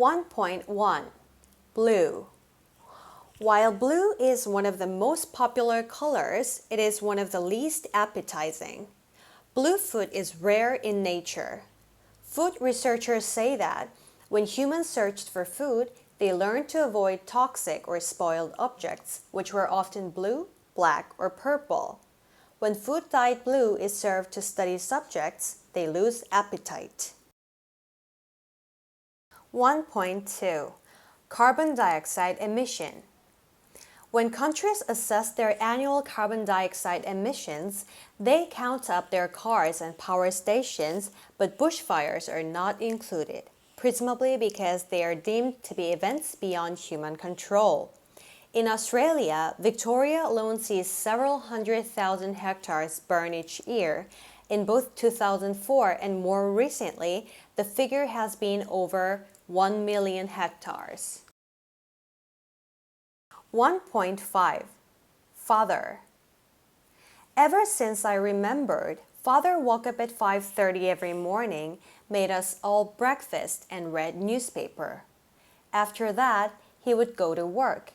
1.1 Blue. While blue is one of the most popular colors, it is one of the least appetizing. Blue food is rare in nature. Food researchers say that when humans searched for food, they learned to avoid toxic or spoiled objects, which were often blue, black, or purple. When food dyed blue is served to study subjects, they lose appetite. 1.2 Carbon dioxide emission. When countries assess their annual carbon dioxide emissions, they count up their cars and power stations, but bushfires are not included, presumably because they are deemed to be events beyond human control. In Australia, Victoria alone sees several 100,000 hectares burn each year. In both 2004 and more recently, the figure has been over 1 million hectares. 1.5 Father. Ever since I remembered, Father woke up at 5:30 every morning, made us all breakfast, and read newspaper. After that, he would go to work.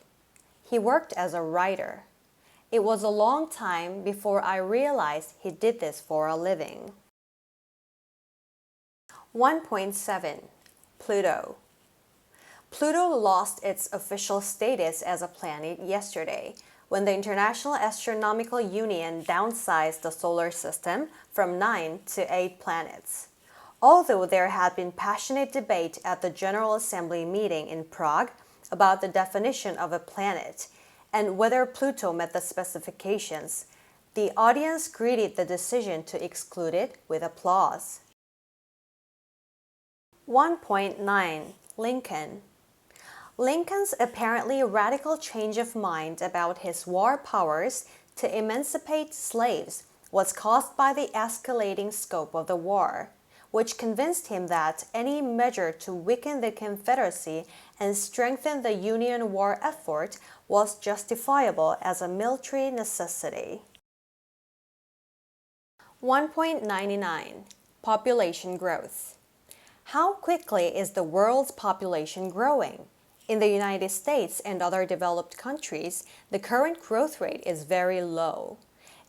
He worked as a writer. It was a long time before I realized he did this for a living. 1.7 Pluto. Pluto lost its official status as a planet yesterday, when the International Astronomical Union downsized the solar system from 9 to 8 planets. Although there had been passionate debate at the General Assembly meeting in Prague about the definition of a planet and whether Pluto met the specifications, the audience greeted the decision to exclude it with applause. 1.9 Lincoln. Lincoln's apparently radical change of mind about his war powers to emancipate slaves was caused by the escalating scope of the war, which convinced him that any measure to weaken the Confederacy and strengthen the Union war effort was justifiable as a military necessity. 1.99 Population growth. How quickly is the world's population growing? In the United States and other developed countries, the current growth rate is very low.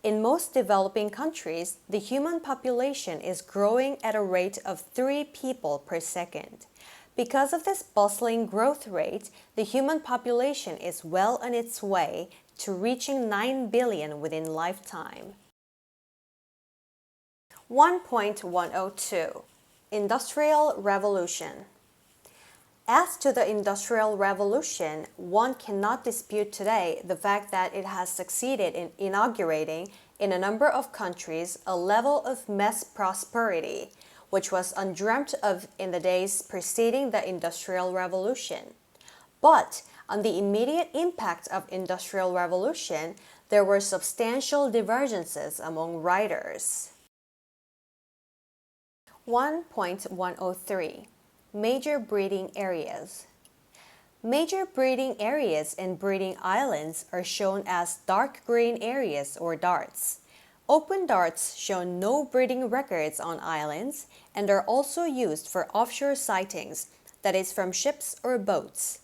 In most developing countries, the human population is growing at a rate of 3 people per second. Because of this bustling growth rate, the human population is well on its way to reaching 9 billion within lifetime. 1.102 Industrial Revolution. As to the Industrial Revolution, one cannot dispute today the fact that it has succeeded in inaugurating in a number of countries a level of mass prosperity, which was undreamt of in the days preceding the Industrial Revolution. But on the immediate impact of Industrial Revolution, there were substantial divergences among writers. 1.103 Major breeding areas. Major breeding areas and breeding islands are shown as dark green areas or darts. Open darts show no breeding records on islands and are also used for offshore sightings, that is from ships or boats.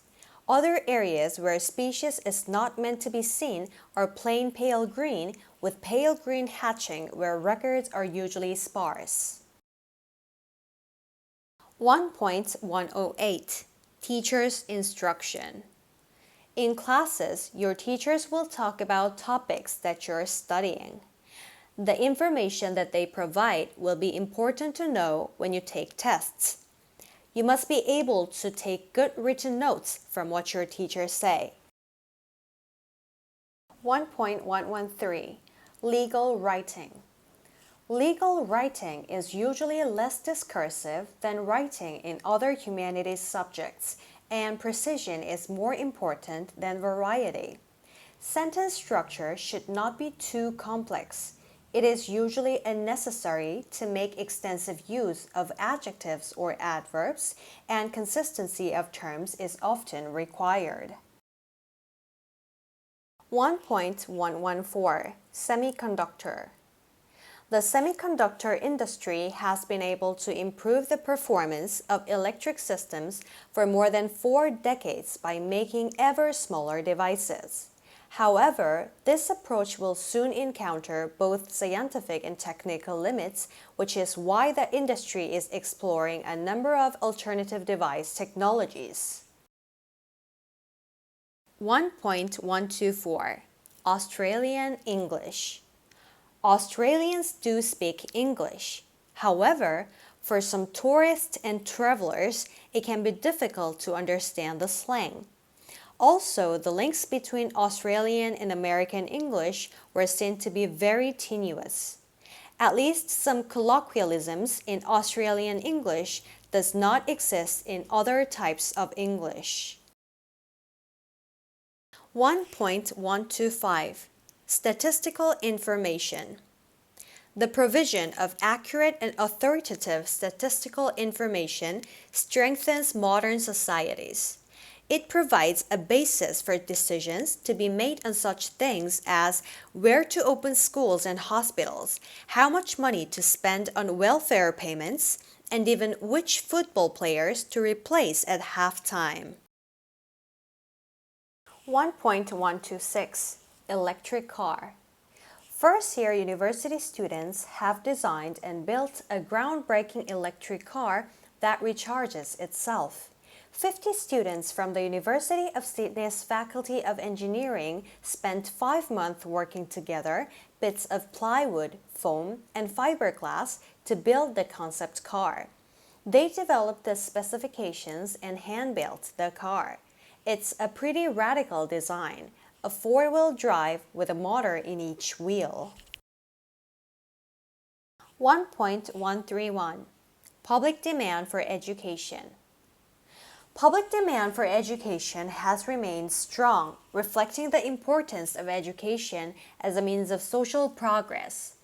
Other areas where a species is not meant to be seen are plain pale green, with pale green hatching where records are usually sparse. 1.108 Teachers' instruction. In classes, your teachers will talk about topics that you're studying. The information that they provide will be important to know when you take tests. You must be able to take good written notes from what your teachers say. 1.113 Legal writing. Legal writing is usually less discursive than writing in other humanities subjects, and precision is more important than variety. Sentence structure should not be too complex. It is usually unnecessary to make extensive use of adjectives or adverbs, and consistency of terms is often required. 1.114 Semiconductor. The semiconductor industry has been able to improve the performance of electric systems for more than 4 decades by making ever smaller devices. However, this approach will soon encounter both scientific and technical limits, which is why the industry is exploring a number of alternative device technologies. 1.124 Australian English. Australians do speak English. However, for some tourists and travelers, it can be difficult to understand the slang. Also, the links between Australian and American English were seen to be very tenuous. At least some colloquialisms in Australian English does not exist in other types of English. 1.125 Statistical information. The provision of accurate and authoritative statistical information strengthens modern societies. It provides a basis for decisions to be made on such things as where to open schools and hospitals, how much money to spend on welfare payments, and even which football players to replace at halftime. 1.126 Electric car. First-year university students have designed and built a groundbreaking electric car that recharges itself. 50 students from the University of Sydney's Faculty of Engineering spent 5 months working together, bits of plywood, foam, and fiberglass to build the concept car. They developed the specifications and hand-built the car. It's a pretty radical design, a 4-wheel drive with a motor in each wheel. 1.131 Public demand for education. Public demand for education has remained strong, reflecting the importance of education as a means of social progress.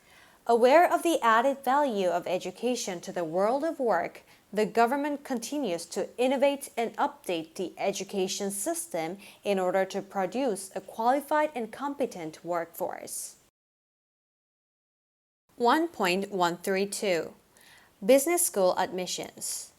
Aware of the added value of education to the world of work, the government continues to innovate and update the education system in order to produce a qualified and competent workforce. 1.132 Business School Admissions.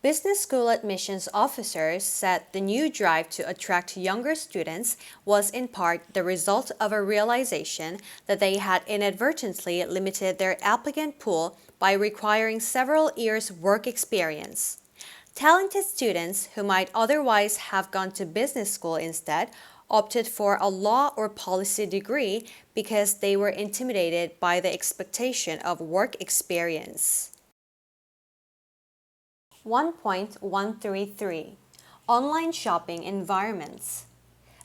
Business school admissions officers said the new drive to attract younger students was in part the result of a realization that they had inadvertently limited their applicant pool by requiring several years' work experience. Talented students who might otherwise have gone to business school instead opted for a law or policy degree because they were intimidated by the expectation of work experience. 1.133 Online shopping environments.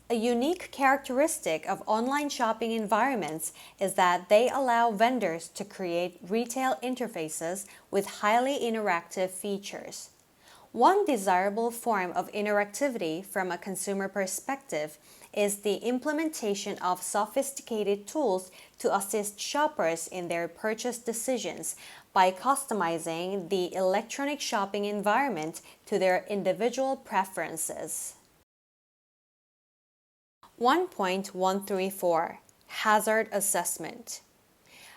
A unique characteristic of online shopping environments is that they allow vendors to create retail interfaces with highly interactive features. One desirable form of interactivity from a consumer perspective is the implementation of sophisticated tools to assist shoppers in their purchase decisions by customizing the electronic shopping environment to their individual preferences. 1.134 Hazard Assessment.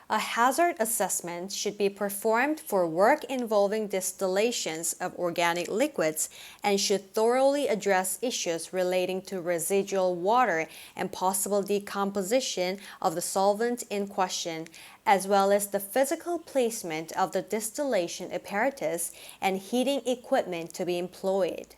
A hazard assessment should be performed for work involving distillations of organic liquids and should thoroughly address issues relating to residual water and possible decomposition of the solvent in question, as well as the physical placement of the distillation apparatus and heating equipment to be employed.